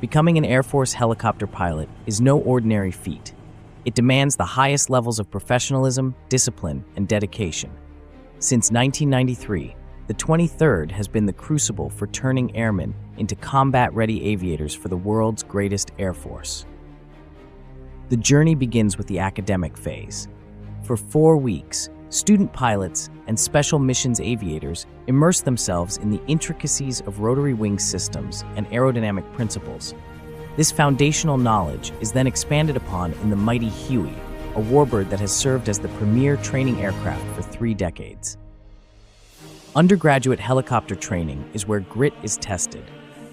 Becoming an Air Force helicopter pilot is no ordinary feat. It demands the highest levels of professionalism, discipline, and dedication. Since 1993, the 23rd has been the crucible for turning airmen into combat-ready aviators for the world's greatest Air Force. The journey begins with the academic phase. For 4 weeks, student pilots and special missions aviators immerse themselves in the intricacies of rotary wing systems and aerodynamic principles. This foundational knowledge is then expanded upon in the mighty Huey, a warbird that has served as the premier training aircraft for 3 decades. Undergraduate helicopter training is where grit is tested.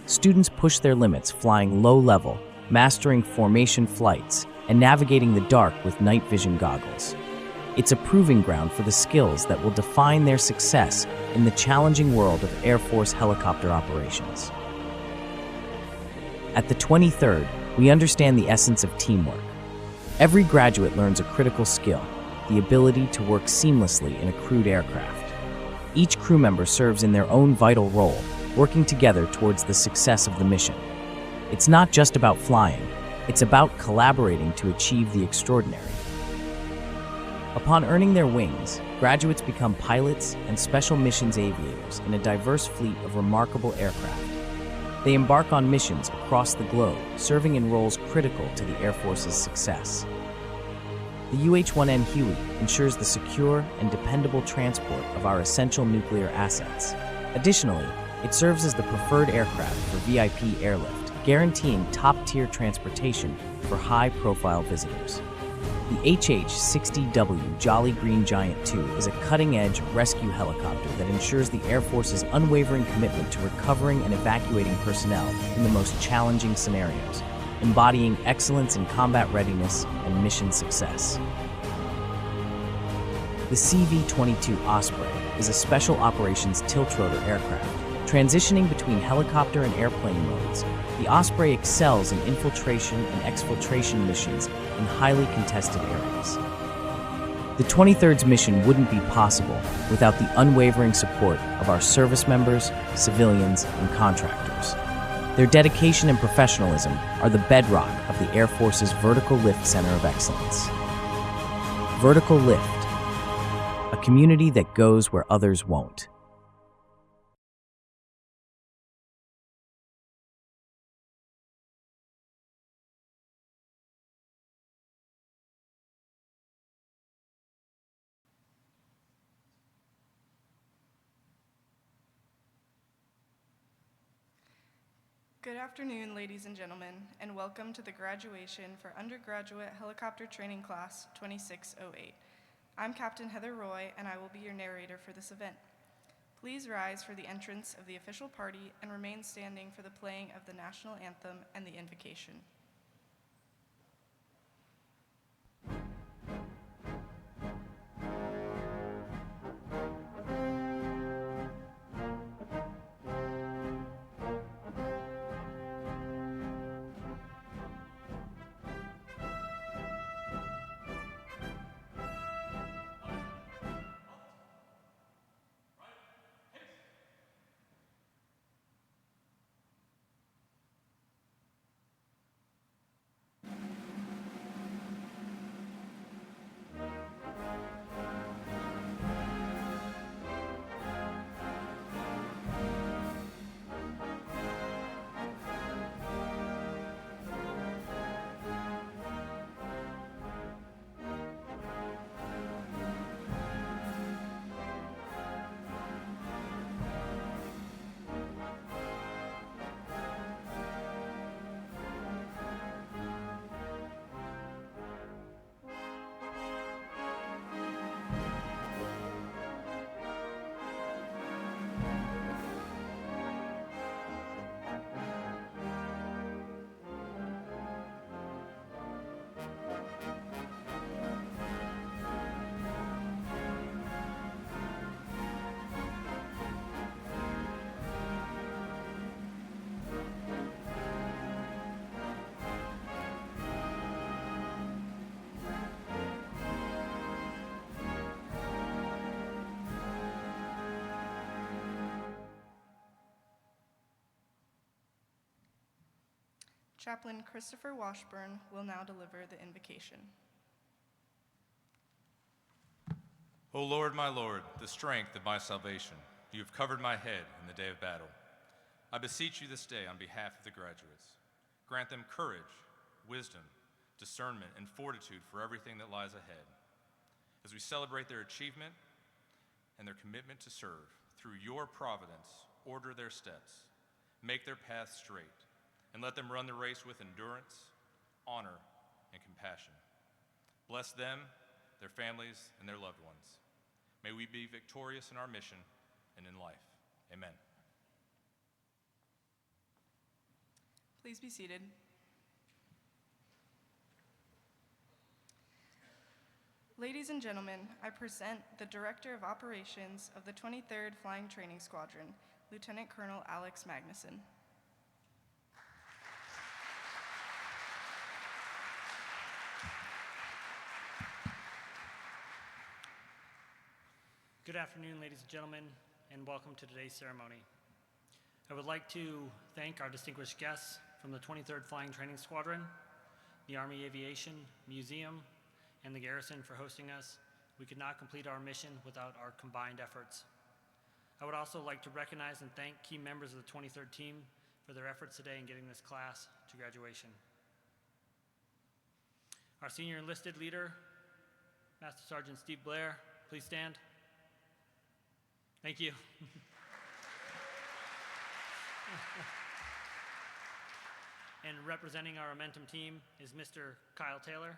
Students push their limits flying low-level, mastering formation flights, and navigating the dark with night vision goggles. It's a proving ground for the skills that will define their success in the challenging world of Air Force helicopter operations. At the 23rd, we understand the essence of teamwork. Every graduate learns a critical skill, the ability to work seamlessly in a crewed aircraft. Each crew member serves in their own vital role, working together towards the success of the mission. It's not just about flying, it's about collaborating to achieve the extraordinary. Upon earning their wings, graduates become pilots and special missions aviators in a diverse fleet of remarkable aircraft. They embark on missions across the globe, serving in roles critical to the Air Force's success. The UH-1N Huey ensures the secure and dependable transport of our essential nuclear assets. Additionally, it serves as the preferred aircraft for VIP airlift, guaranteeing top-tier transportation for high-profile visitors. The HH-60W Jolly Green Giant II is a cutting-edge rescue helicopter that ensures the Air Force's unwavering commitment to recovering and evacuating personnel in the most challenging scenarios, embodying excellence in combat readiness and mission success. The CV-22 Osprey is a special operations tiltrotor aircraft. Transitioning between helicopter and airplane modes, the Osprey excels in infiltration and exfiltration missions in highly contested areas. The 23rd's mission wouldn't be possible without the unwavering support of our service members, civilians, and contractors. Their dedication and professionalism are the bedrock of the Air Force's Vertical Lift Center of Excellence. Vertical Lift, a community that goes where others won't. Good afternoon, ladies and gentlemen, and welcome to the graduation for Undergraduate Helicopter Training Class 2608. I'm Captain Heather Roy, and I will be your narrator for this event. Please rise for the entrance of the official party and remain standing for the playing of the national anthem and the invocation. Chaplain Christopher Washburn will now deliver the invocation. O Lord, my Lord, the strength of my salvation, you have covered my head in the day of battle. I beseech you this day on behalf of the graduates. Grant them courage, wisdom, discernment, and fortitude for everything that lies ahead. As we celebrate their achievement and their commitment to serve, through your providence, order their steps, make their paths straight, and let them run the race with endurance, honor, and compassion. Bless them, their families, and their loved ones. May we be victorious in our mission and in life. Amen. Please be seated. Ladies and gentlemen, I present the Director of Operations of the 23rd Flying Training Squadron, Lieutenant Colonel Alex Magnuson. Good afternoon, ladies and gentlemen, and welcome to today's ceremony. I would like to thank our distinguished guests from the 23rd Flying Training Squadron, the Army Aviation Museum, and the Garrison for hosting us. We could not complete our mission without our combined efforts. I would also like to recognize and thank key members of the 23rd team for their efforts today in getting this class to graduation. Our senior enlisted leader, Master Sergeant Steve Blair, please stand. Thank you. And representing our Momentum team is Mr. Kyle Taylor.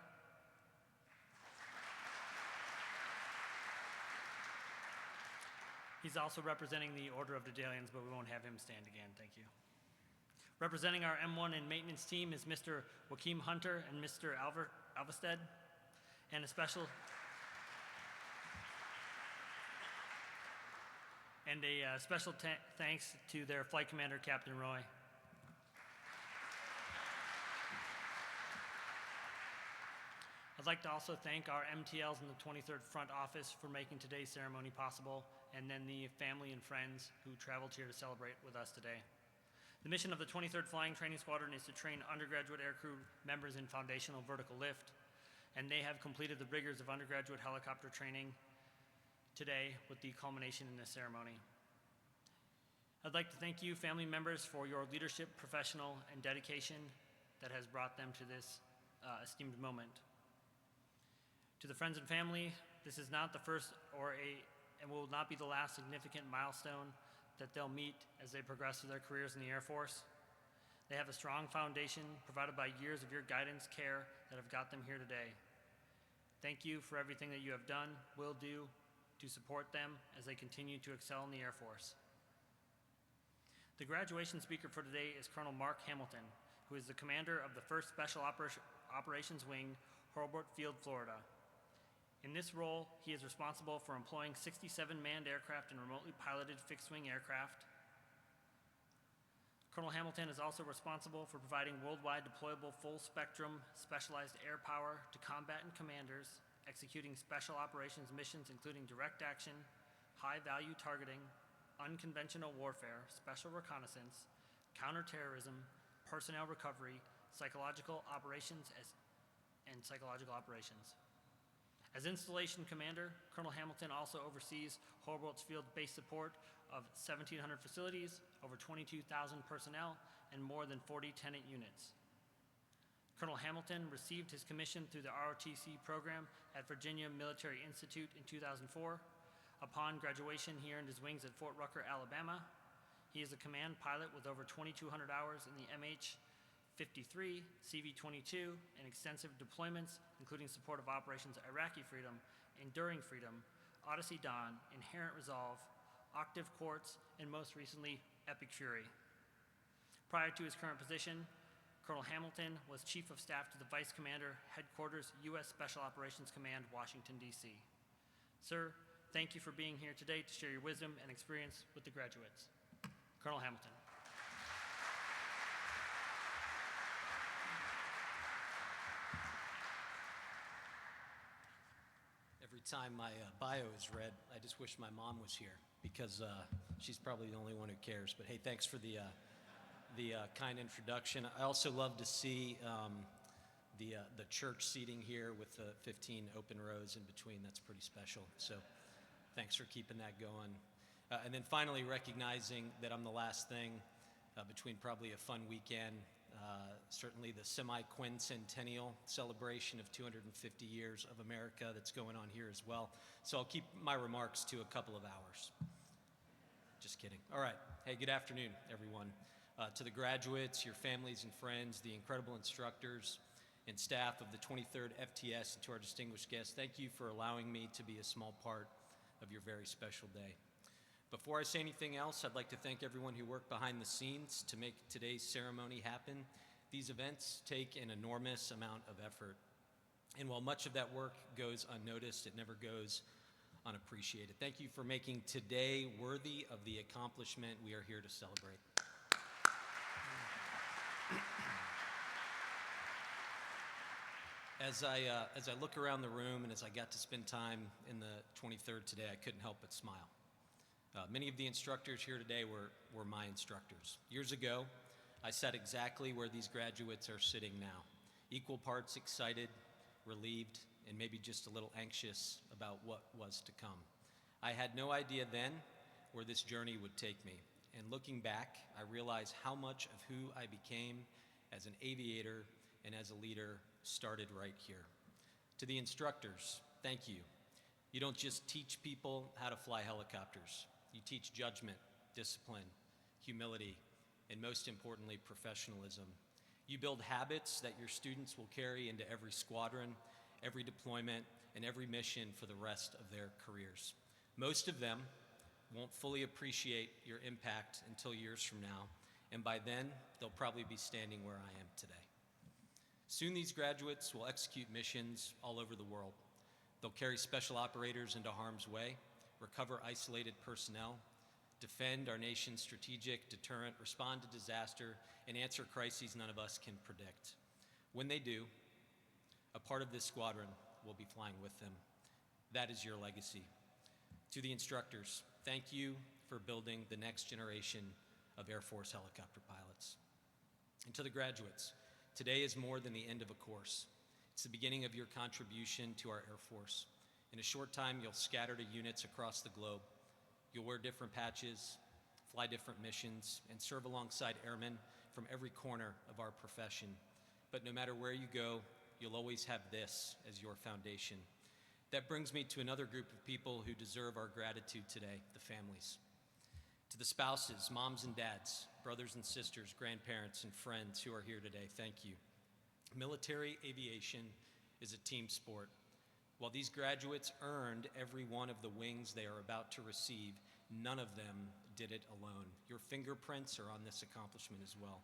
He's also representing the Order of the Dalians, but we won't have him stand again. Thank you. Representing our M1 and maintenance team is Mr. Joaquim Hunter and Mr. Alvested, and a special thanks to their flight commander, Captain Roy. I'd like to also thank our MTLs in the 23rd Front Office for making today's ceremony possible, and then the family and friends who traveled here to celebrate with us today. The mission of the 23rd Flying Training Squadron is to train undergraduate aircrew members in foundational vertical lift, and they have completed the rigors of undergraduate helicopter training today with the culmination in this ceremony. I'd like to thank you, family members, for your leadership, professional, and dedication that has brought them to this esteemed moment. To the friends and family, this is not the first and will not be the last significant milestone that they'll meet as they progress through their careers in the Air Force. They have a strong foundation provided by years of your guidance, care that have got them here today. Thank you for everything that you have done, will do, to support them as they continue to excel in the Air Force. The graduation speaker for today is Colonel Mark Hamilton, who is the commander of the 1st Special Operations Wing, Hurlburt Field, Florida. In this role, he is responsible for employing 67 manned aircraft and remotely piloted fixed-wing aircraft. Colonel Hamilton is also responsible for providing worldwide deployable full-spectrum specialized air power to combatant commanders executing special operations missions including direct action, high-value targeting, unconventional warfare, special reconnaissance, counterterrorism, personnel recovery, psychological operations. As installation commander, Colonel Hamilton also oversees Hurlburt's field base support of 1,700 facilities, over 22,000 personnel, and more than 40 tenant units. Colonel Hamilton received his commission through the ROTC program at Virginia Military Institute in 2004. Upon graduation, he earned his wings at Fort Rucker, Alabama. He is a command pilot with over 2,200 hours in the MH-53, CV-22, and extensive deployments, including support of Operations Iraqi Freedom, Enduring Freedom, Odyssey Dawn, Inherent Resolve, Octave Quartz, and most recently, Epic Fury. Prior to his current position, Colonel Hamilton was Chief of Staff to the Vice Commander, Headquarters, U.S. Special Operations Command, Washington, D.C. Sir, thank you for being here today to share your wisdom and experience with the graduates. Colonel Hamilton. Every time my bio is read, I just wish my mom was here because she's probably the only one who cares. But hey, thanks for the the kind introduction. I also love to see the church seating here with the 15 open rows in between. That's pretty special. So thanks for keeping that going. And then finally, recognizing that I'm the last thing between probably a fun weekend, certainly the semi-quincentennial celebration of 250 years of America that's going on here as well. So I'll keep my remarks to a couple of hours. Just kidding. All right. Hey, good afternoon, everyone. To the graduates, your families and friends, the incredible instructors and staff of the 23rd FTS, and to our distinguished guests, thank you for allowing me to be a small part of your very special day. Before I say anything else, I'd like to thank everyone who worked behind the scenes to make today's ceremony happen. These events take an enormous amount of effort. And while much of that work goes unnoticed, it never goes unappreciated. Thank you for making today worthy of the accomplishment we are here to celebrate. As I look around the room and as I got to spend time in the 23rd today, I couldn't help but smile. Many of the instructors here today were my instructors. Years ago, I sat exactly where these graduates are sitting now, equal parts excited, relieved, and maybe just a little anxious about what was to come. I had no idea then where this journey would take me. And looking back, I realize how much of who I became as an aviator and as a leader started right here. To the instructors, thank you. You don't just teach people how to fly helicopters. You teach judgment, discipline, humility, and most importantly, professionalism. You build habits that your students will carry into every squadron, every deployment, and every mission for the rest of their careers. Most of them won't fully appreciate your impact until years from now, and by then, they'll probably be standing where I am today. Soon these graduates will execute missions all over the world. They'll carry special operators into harm's way, recover isolated personnel, defend our nation's strategic deterrent, respond to disaster, and answer crises none of us can predict. When they do, a part of this squadron will be flying with them. That is your legacy. To the instructors, thank you for building the next generation of Air Force helicopter pilots. And to the graduates, today is more than the end of a course. It's the beginning of your contribution to our Air Force. In a short time, you'll scatter to units across the globe. You'll wear different patches, fly different missions, and serve alongside airmen from every corner of our profession. But no matter where you go, you'll always have this as your foundation. That brings me to another group of people who deserve our gratitude today, the families. To the spouses, moms and dads, brothers and sisters, grandparents and friends who are here today, thank you. Military aviation is a team sport. While these graduates earned every one of the wings they are about to receive, none of them did it alone. Your fingerprints are on this accomplishment as well.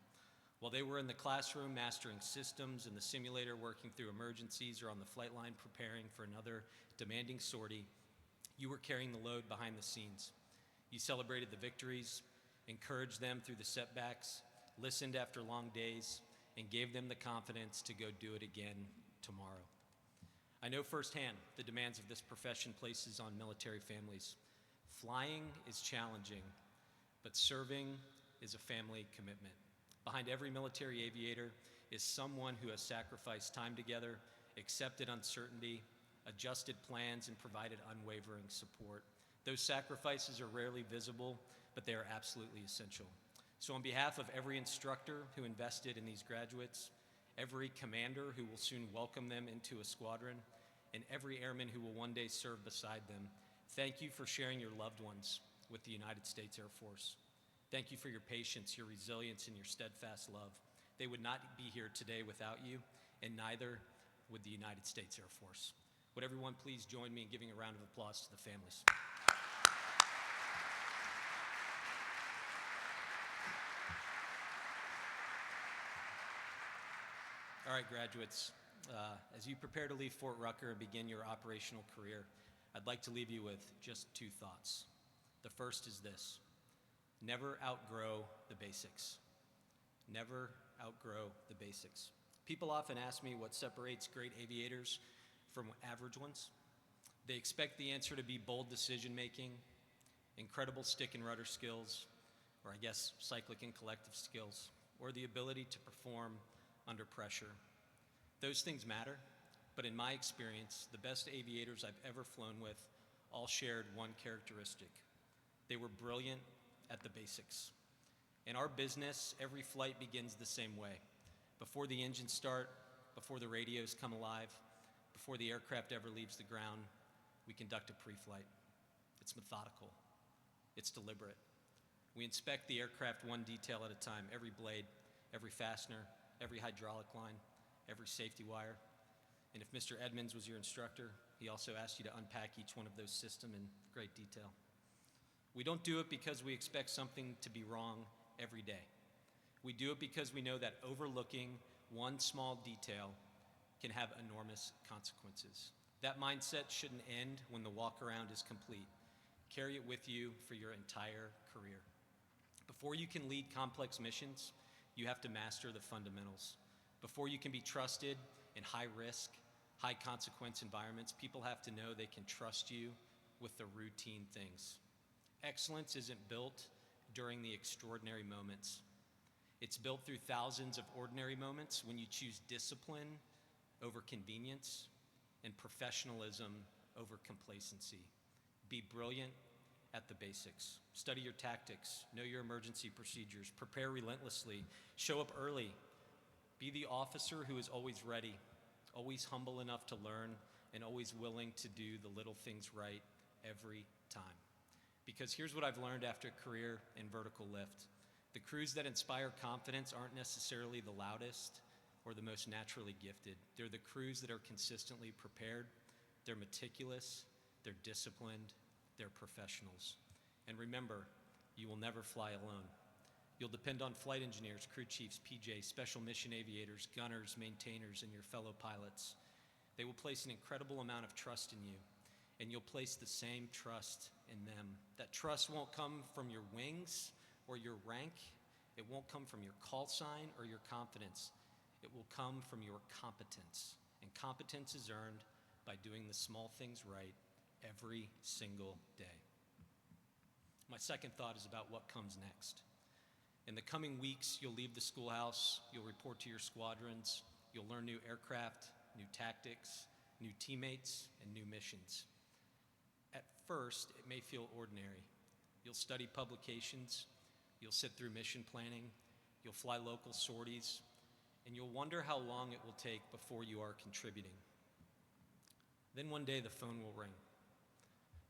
While they were in the classroom mastering systems, in the simulator working through emergencies, or on the flight line preparing for another demanding sortie, you were carrying the load behind the scenes. You celebrated the victories, encouraged them through the setbacks, listened after long days, and gave them the confidence to go do it again tomorrow. I know firsthand the demands of this profession places on military families. Flying is challenging, but serving is a family commitment. Behind every military aviator is someone who has sacrificed time together, accepted uncertainty, adjusted plans, and provided unwavering support. Those sacrifices are rarely visible, but they are absolutely essential. So on behalf of every instructor who invested in these graduates, every commander who will soon welcome them into a squadron, and every airman who will one day serve beside them, thank you for sharing your loved ones with the United States Air Force. Thank you for your patience, your resilience, and your steadfast love. They would not be here today without you, and neither would the United States Air Force. Would everyone please join me in giving a round of applause to the families? All right, graduates, as you prepare to leave Fort Rucker and begin your operational career, I'd like to leave you with just two thoughts. The first is this: never outgrow the basics. Never outgrow the basics. People often ask me what separates great aviators from average ones. They expect the answer to be bold decision-making, incredible stick and rudder skills, or I guess cyclic and collective skills. or the ability to perform under pressure. Those things matter, but in my experience, the best aviators I've ever flown with all shared one characteristic. They were brilliant at the basics. In our business, every flight begins the same way. Before the engines start, before the radios come alive, before the aircraft ever leaves the ground, we conduct a pre-flight. It's methodical. It's deliberate. We inspect the aircraft one detail at a time, every blade, every fastener, every hydraulic line, every safety wire. And if Mr. Edmonds was your instructor, he also asked you to unpack each one of those systems in great detail. We don't do it because we expect something to be wrong every day. We do it because we know that overlooking one small detail can have enormous consequences. That mindset shouldn't end when the walk around is complete. Carry it with you for your entire career. Before you can lead complex missions, you have to master the fundamentals. Before you can be trusted in high risk, high consequence environments, people have to know they can trust you with the routine things. Excellence isn't built during the extraordinary moments. It's built through thousands of ordinary moments when you choose discipline over convenience and professionalism over complacency. Be brilliant at the basics. Study your tactics, know your emergency procedures, prepare relentlessly, show up early. Be the officer who is always ready, always humble enough to learn, and always willing to do the little things right every time. Because here's what I've learned after a career in vertical lift. The crews that inspire confidence aren't necessarily the loudest or the most naturally gifted. They're the crews that are consistently prepared, they're meticulous, they're disciplined, they're professionals. And remember, you will never fly alone. You'll depend on flight engineers, crew chiefs, PJs, special mission aviators, gunners, maintainers, and your fellow pilots. They will place an incredible amount of trust in you, and you'll place the same trust in them. That trust won't come from your wings or your rank. It won't come from your call sign or your confidence. It will come from your competence. And competence is earned by doing the small things right every single day. My second thought is about what comes next. In the coming weeks, you'll leave the schoolhouse, you'll report to your squadrons, you'll learn new aircraft, new tactics, new teammates, and new missions. At first, it may feel ordinary. You'll study publications, you'll sit through mission planning, you'll fly local sorties, and you'll wonder how long it will take before you are contributing. Then one day the phone will ring.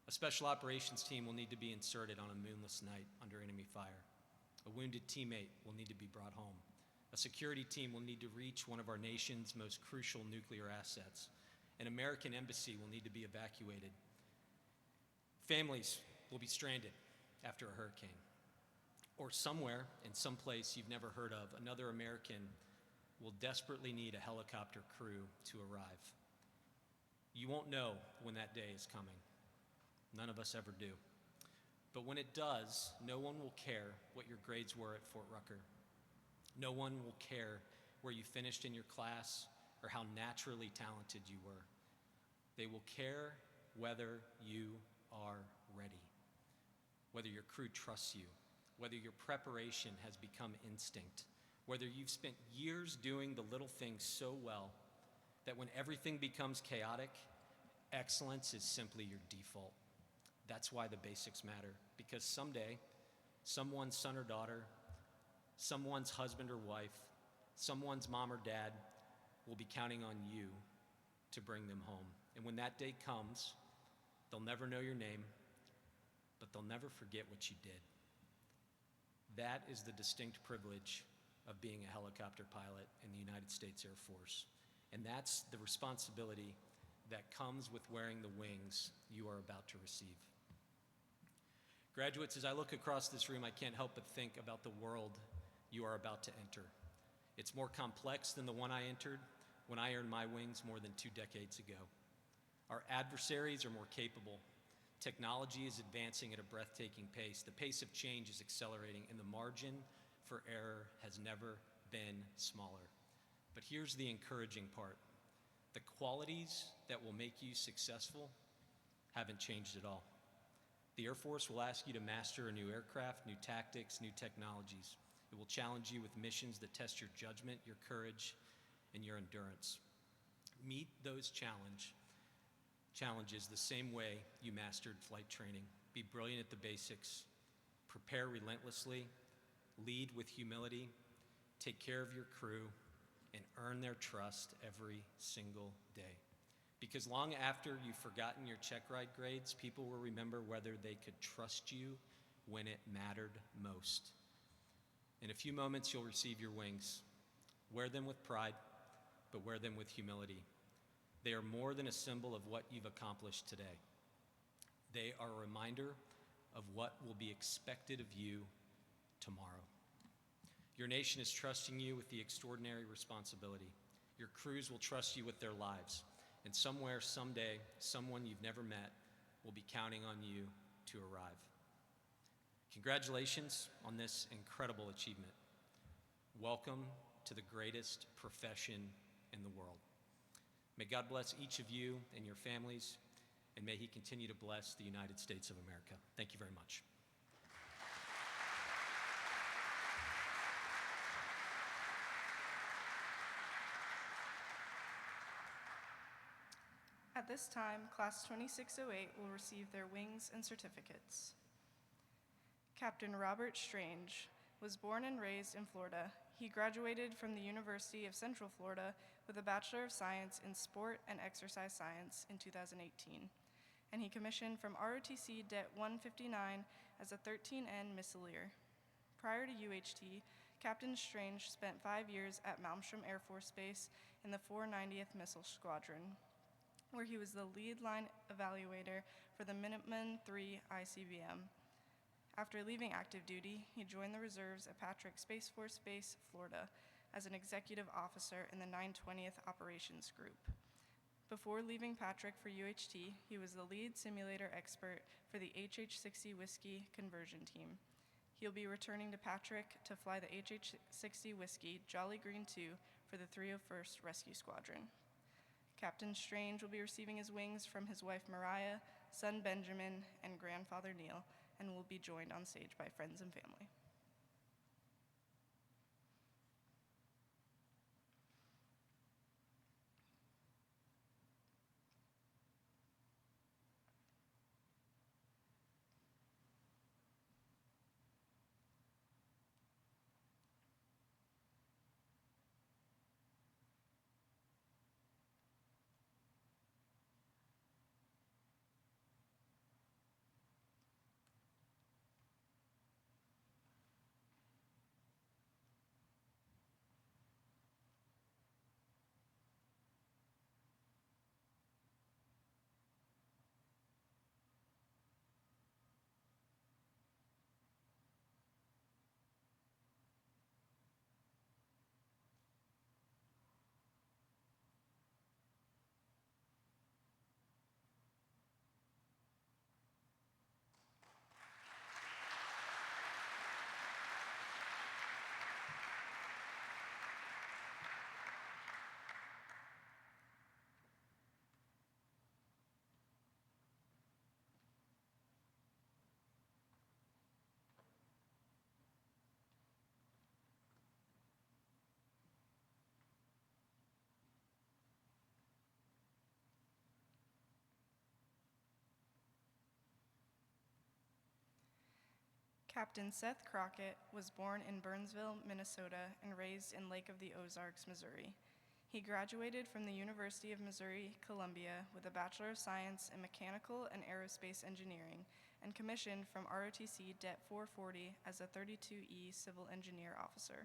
A special operations team will need to be inserted on a moonless night under enemy fire. A wounded teammate will need to be brought home. A security team will need to reach one of our nation's most crucial nuclear assets. An American embassy will need to be evacuated. Families will be stranded after a hurricane. Or somewhere, in some place you've never heard of, another American will desperately need a helicopter crew to arrive. You won't know when that day is coming. None of us ever do. But when it does, no one will care what your grades were at Fort Rucker. No one will care where you finished in your class or how naturally talented you were. They will care whether you are ready, whether your crew trusts you, whether your preparation has become instinct, whether you've spent years doing the little things so well that when everything becomes chaotic, excellence is simply your default. That's why the basics matter, because someday, someone's son or daughter, someone's husband or wife, someone's mom or dad will be counting on you to bring them home. And when that day comes, they'll never know your name, but they'll never forget what you did. That is the distinct privilege of being a helicopter pilot in the United States Air Force. And that's the responsibility that comes with wearing the wings you are about to receive. Graduates, as I look across this room, I can't help but think about the world you are about to enter. It's more complex than the one I entered when I earned my wings more than 2 decades ago. Our adversaries are more capable. Technology is advancing at a breathtaking pace. The pace of change is accelerating, and the margin for error has never been smaller. But here's the encouraging part. The qualities that will make you successful haven't changed at all. The Air Force will ask you to master a new aircraft, new tactics, new technologies. It will challenge you with missions that test your judgment, your courage, and your endurance. Meet those challenges the same way you mastered flight training. Be brilliant at the basics, prepare relentlessly, lead with humility, take care of your crew, and earn their trust every single day. Because long after you've forgotten your check ride grades, people will remember whether they could trust you when it mattered most. In a few moments, you'll receive your wings. Wear them with pride, but wear them with humility. They are more than a symbol of what you've accomplished today. They are a reminder of what will be expected of you tomorrow. Your nation is trusting you with the extraordinary responsibility. Your crews will trust you with their lives. And somewhere, someday, someone you've never met will be counting on you to arrive. Congratulations on this incredible achievement. Welcome to the greatest profession in the world. May God bless each of you and your families, and may He continue to bless the United States of America. Thank you very much. At this time, Class 2608 will receive their wings and certificates. Captain Robert Strange was born and raised in Florida. He graduated from the University of Central Florida with a Bachelor of Science in Sport and Exercise Science in 2018, and he commissioned from ROTC Det 159 as a 13N Missileer. Prior to UHT, Captain Strange spent 5 years at Malmstrom Air Force Base in the 490th Missile Squadron, where he was the lead line evaluator for the Minuteman III ICBM. After leaving active duty, he joined the reserves at Patrick Space Force Base, Florida, as an executive officer in the 920th Operations Group. Before leaving Patrick for UHT, he was the lead simulator expert for the HH-60 Whiskey conversion team. He'll be returning to Patrick to fly the HH-60 Whiskey Jolly Green 2 for the 301st Rescue Squadron. Captain Strange will be receiving his wings from his wife Mariah, son Benjamin, and grandfather Neil, and will be joined on stage by friends and family. Captain Seth Crockett was born in Burnsville, Minnesota, and raised in Lake of the Ozarks, Missouri. He graduated from the University of Missouri-Columbia with a Bachelor of Science in Mechanical and Aerospace Engineering and commissioned from ROTC Det 440 as a 32E Civil Engineer Officer.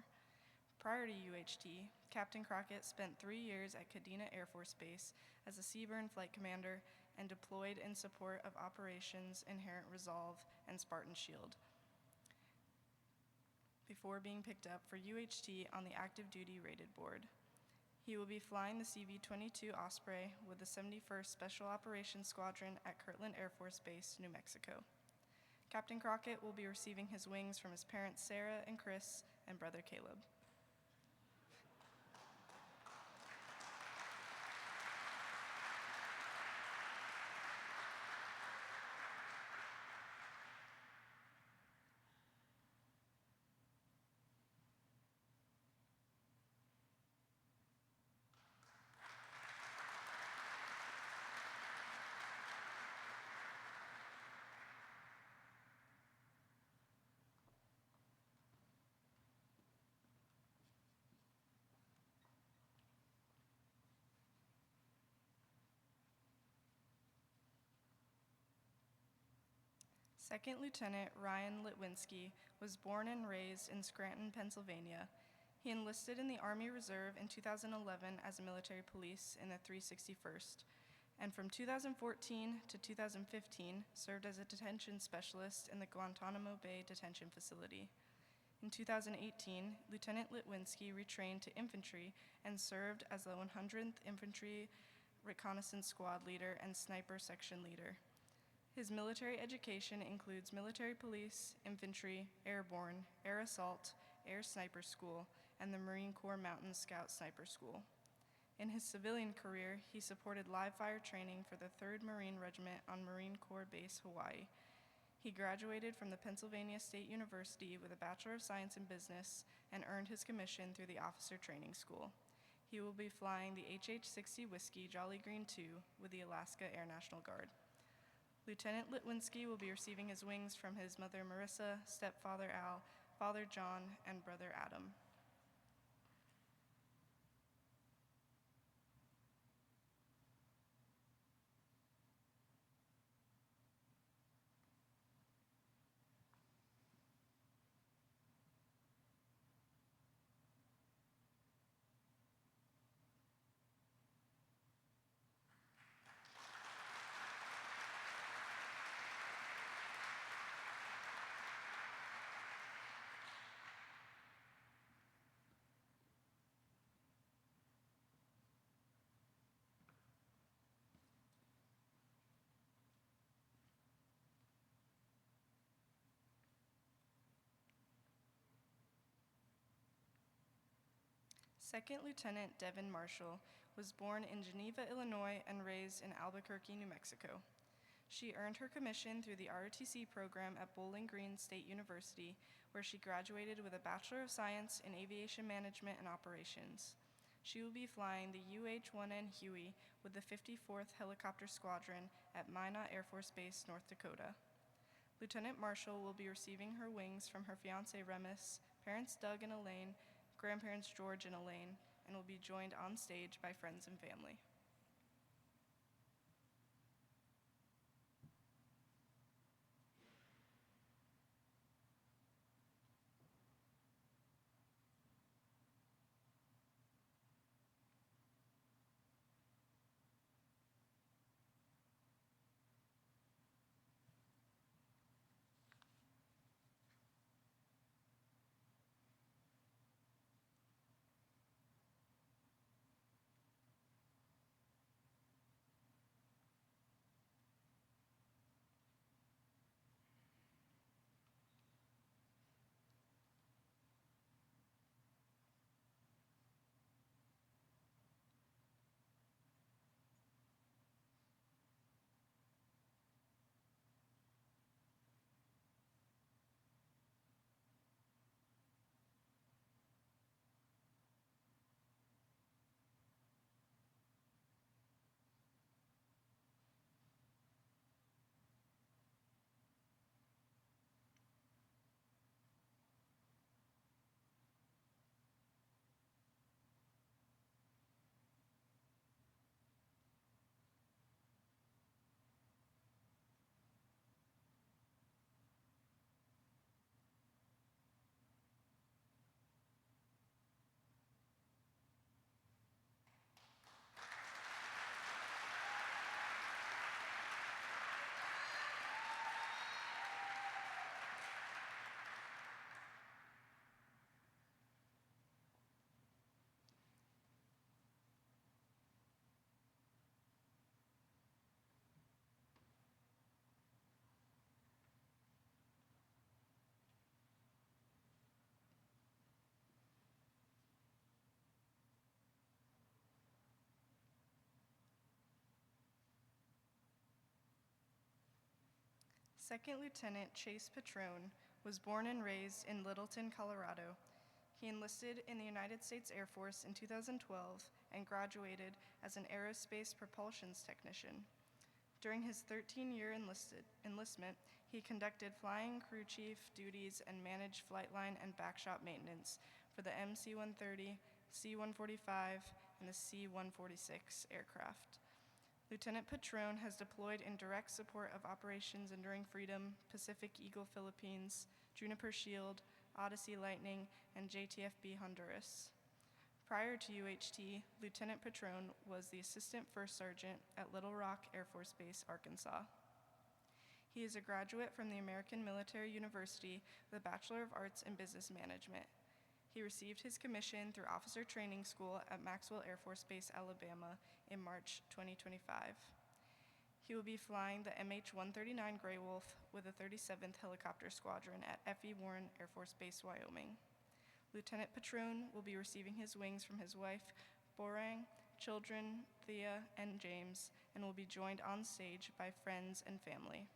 Prior to UHT, Captain Crockett spent 3 years at Kadena Air Force Base as a Seaburn Flight Commander and deployed in support of Operations Inherent Resolve and Spartan Shield, before being picked up for UHT on the active duty rated board. He will be flying the CV-22 Osprey with the 71st Special Operations Squadron at Kirtland Air Force Base, New Mexico. Captain Crockett will be receiving his wings from his parents Sarah and Chris and brother Caleb. Second Lieutenant Ryan Litwinski was born and raised in Scranton, Pennsylvania. He enlisted in the Army Reserve in 2011 as a military police in the 361st, and from 2014 to 2015 served as a detention specialist in the Guantanamo Bay Detention Facility. In 2018, Lieutenant Litwinski retrained to infantry and served as the 100th Infantry Reconnaissance Squad Leader and Sniper Section Leader. His military education includes military police, infantry, airborne, air assault, air sniper school, and the Marine Corps Mountain Scout Sniper School. In his civilian career, he supported live fire training for the 3rd Marine Regiment on Marine Corps Base, Hawaii. He graduated from the Pennsylvania State University with a Bachelor of Science in Business and earned his commission through the Officer Training School. He will be flying the HH-60 Whiskey Jolly Green II with the Alaska Air National Guard. Lieutenant Litwinski will be receiving his wings from his mother Marissa, stepfather Al, father John, and brother Adam. Second Lieutenant Devin Marshall was born in Geneva, Illinois, and raised in Albuquerque, New Mexico. She earned her commission through the ROTC program at Bowling Green State University, where she graduated with a Bachelor of Science in Aviation Management and Operations. She will be flying the UH-1N Huey with the 54th Helicopter Squadron at Minot Air Force Base, North Dakota. Lieutenant Marshall will be receiving her wings from her fiancé Remus, parents Doug and Elaine, grandparents George and Elaine, and will be joined on stage by friends and family. Second Lieutenant Chase Patrone was born and raised in Littleton, Colorado. He enlisted in the United States Air Force in 2012 and graduated as an aerospace propulsions technician. During his 13-year enlistment, he conducted flying crew chief duties and managed flight line and backshop maintenance for the MC-130, C-145, and the C-146 aircraft. Lieutenant Patron has deployed in direct support of Operations Enduring Freedom, Pacific Eagle Philippines, Juniper Shield, Odyssey Lightning, and JTFB Honduras. Prior to UHT, Lieutenant Patron was the Assistant First Sergeant at Little Rock Air Force Base, Arkansas. He is a graduate from the American Military University with a Bachelor of Arts in Business Management. He received his commission through Officer Training School at Maxwell Air Force Base, Alabama in March 2025. He will be flying the MH-139 Grey Wolf with the 37th Helicopter Squadron at F.E. Warren Air Force Base, Wyoming. Lieutenant Patron will be receiving his wings from his wife, Borang, children, Thea, and James, and will be joined on stage by friends and family.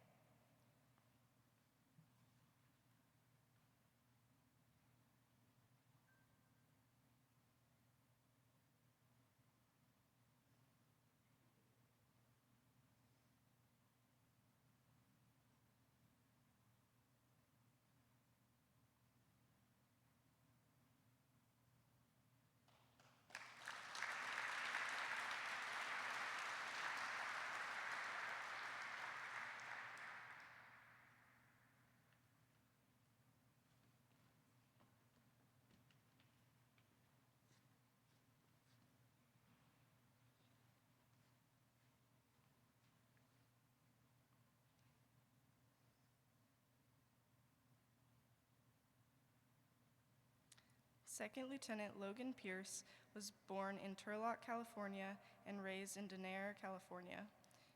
Second Lieutenant Logan Pierce was born in Turlock, California, and raised in Denair, California.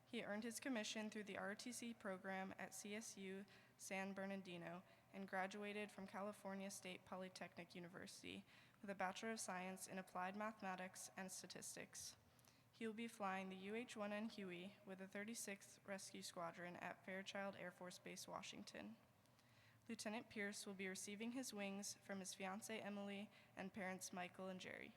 He earned his commission through the ROTC program at CSU San Bernardino and graduated from California State Polytechnic University with a Bachelor of Science in Applied Mathematics and Statistics. He will be flying the UH-1N Huey with the 36th Rescue Squadron at Fairchild Air Force Base, Washington. Lieutenant Pierce will be receiving his wings from his fiancée Emily and parents Michael and Jerry.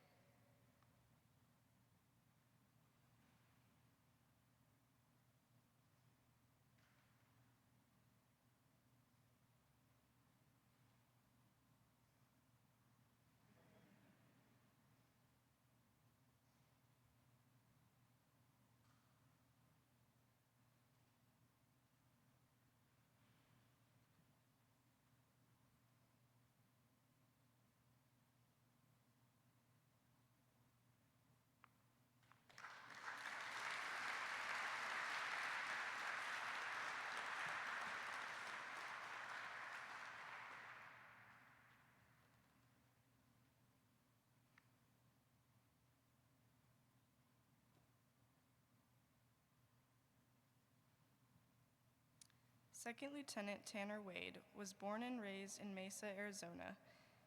Second Lieutenant Tanner Wade was born and raised in Mesa, Arizona.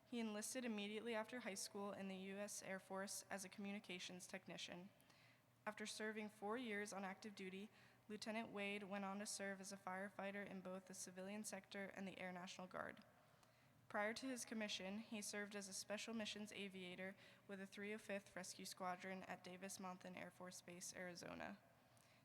He enlisted immediately after high school in the U.S. Air Force as a communications technician. After serving 4 years on active duty, Lieutenant Wade went on to serve as a firefighter in both the civilian sector and the Air National Guard. Prior to his commission, he served as a special missions aviator with the 305th Rescue Squadron at Davis Mountain Air Force Base, Arizona.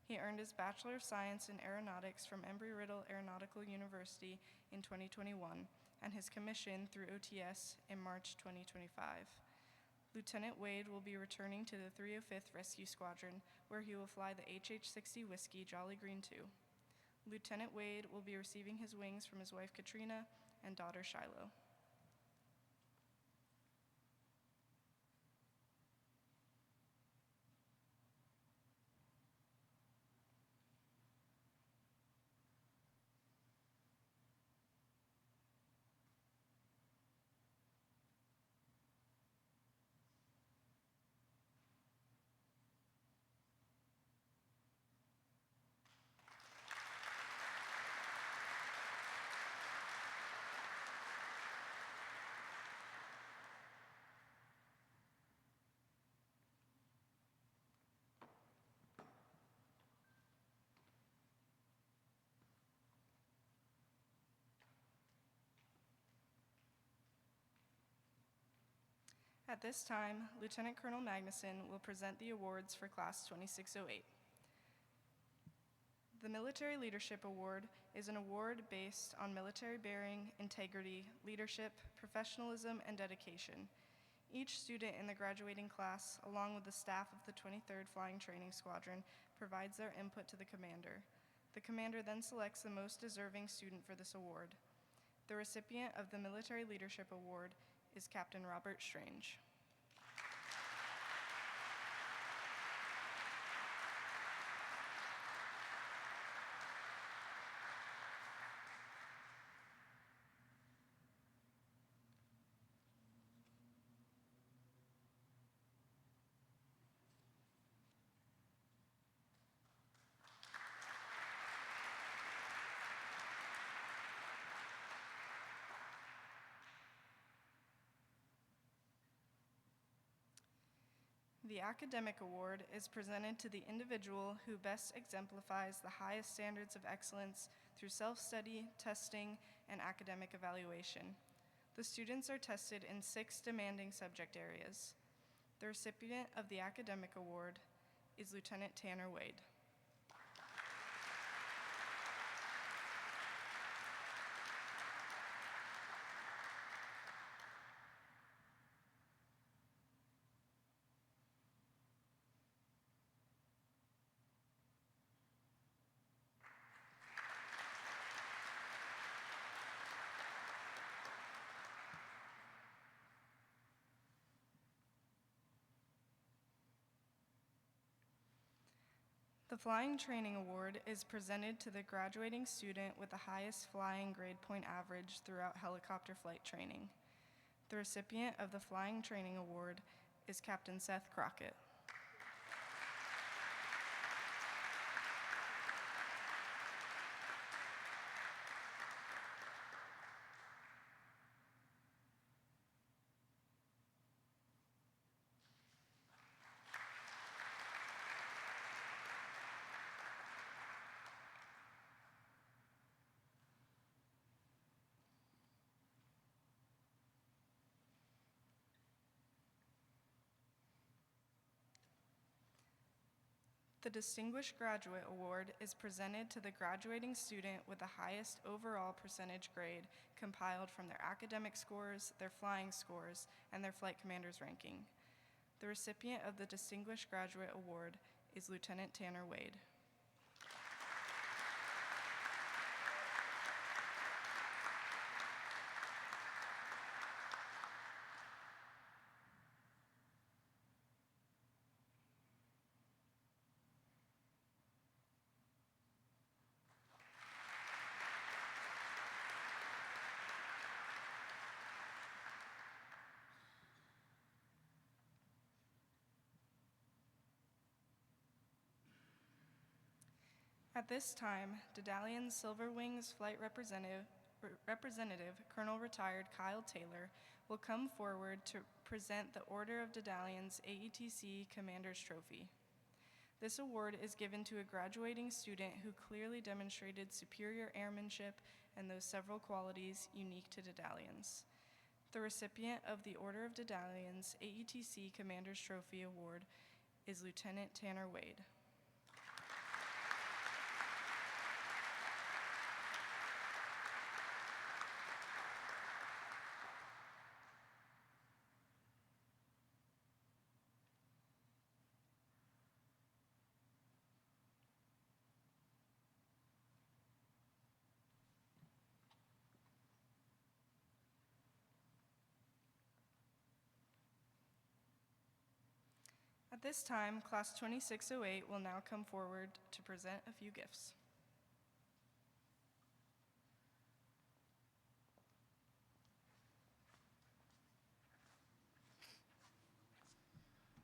He earned his Bachelor of Science in Aeronautics from Embry-Riddle Aeronautical University in 2021 and his commission through OTS in March 2025. Lieutenant Wade will be returning to the 305th Rescue Squadron, where he will fly the HH-60 Whiskey Jolly Green II. Lieutenant Wade will be receiving his wings from his wife Katrina and daughter Shiloh. At this time, Lieutenant Colonel Magnuson will present the awards for Class 2608. The Military Leadership Award is an award based on military bearing, integrity, leadership, professionalism, and dedication. Each student in the graduating class, along with the staff of the 23rd Flying Training Squadron, provides their input to the commander. The commander then selects the most deserving student for this award. The recipient of the Military Leadership Award is Captain Robert Strange. The Academic Award is presented to the individual who best exemplifies the highest standards of excellence through self-study, testing, and academic evaluation. The students are tested in 6 demanding subject areas. The recipient of the Academic Award is Lieutenant Tanner Wade. The Flying Training Award is presented to the graduating student with the highest flying grade point average throughout helicopter flight training. The recipient of the Flying Training Award is Captain Seth Crockett. The Distinguished Graduate Award is presented to the graduating student with the highest overall percentage grade compiled from their academic scores, their flying scores, and their flight commander's ranking. The recipient of the Distinguished Graduate Award is Lieutenant Tanner Wade. At this time, Dedallion's Silver Wings Flight Representative, Colonel Retired Kyle Taylor, will come forward to present the Order of Dedallion's AETC Commander's Trophy. This award is given to a graduating student who clearly demonstrated superior airmanship and those several qualities unique to Dedallion's. The recipient of the Order of Dedallion's AETC Commander's Trophy Award is Lieutenant Tanner Wade. At this time, Class 2608 will now come forward to present a few gifts.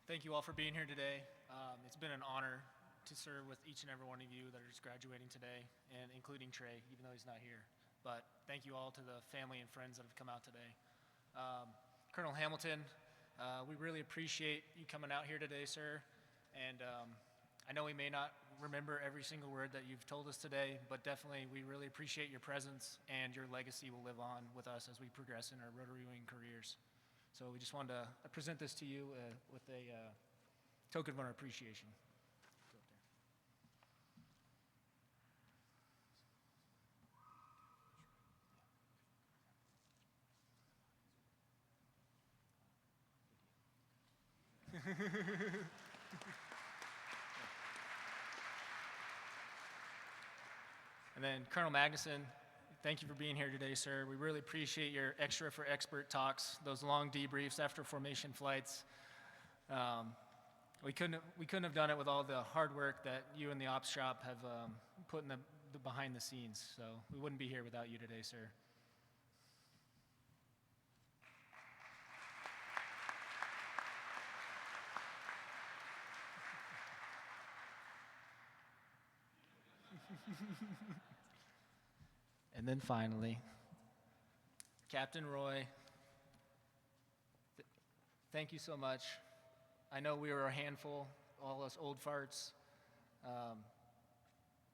Thank you all for being here today. It's been an honor to serve with each and every one of you that are just graduating today, and including Trey, even though he's not here. But thank you all to the family and friends that have come out today. Colonel Hamilton, we really appreciate you coming out here today, sir. And I know we may not remember every single word that you've told us today, but definitely we really appreciate your presence, and your legacy will live on with us as we progress in our rotary wing careers. So we just wanted to present this to you with a token of our appreciation. And then Colonel Magnuson, thank you for being here today, sir. We really appreciate your extra for expert talks, those long debriefs after formation flights. We couldn't have done it with all the hard work that you and the ops shop have put in the behind the scenes. So we wouldn't be here without you today, sir. And then finally, Captain Roy, thank you so much. I know we were a handful, all us old farts.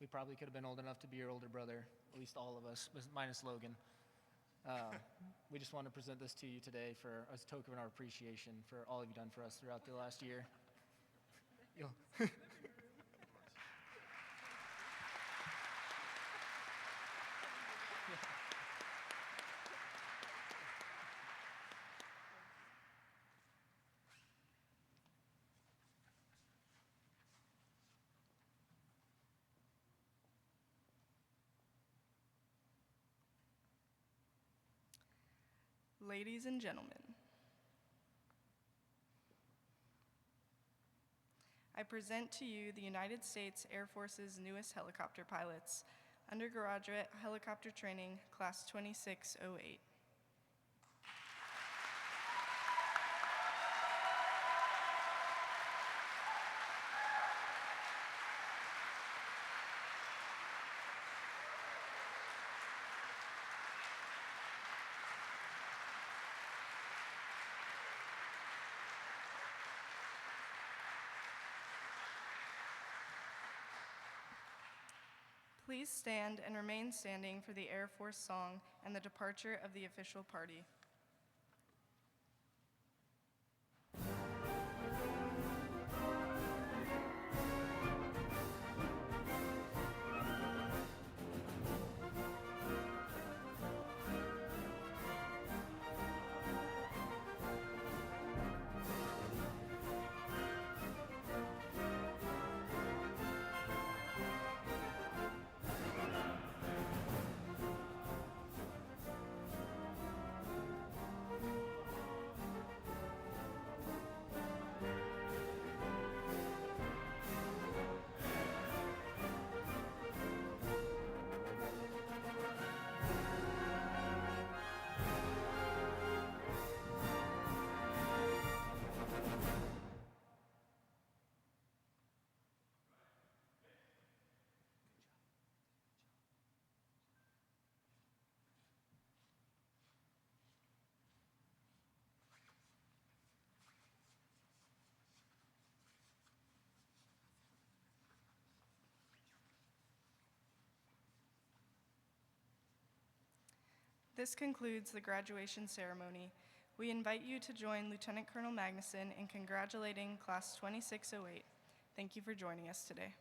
We probably could have been old enough to be your older brother, at least all of us, minus Logan. We just want to present this to you today as a token of our appreciation for all you've done for us throughout the last year. Ladies and gentlemen, I present to you the United States Air Force's newest helicopter pilots, Undergraduate Helicopter Training, Class 2608. Please stand and remain standing for the Air Force song and the departure of the official party. This concludes the graduation ceremony. We invite you to join Lieutenant Colonel Magnuson in congratulating Class 2608. Thank you for joining us today.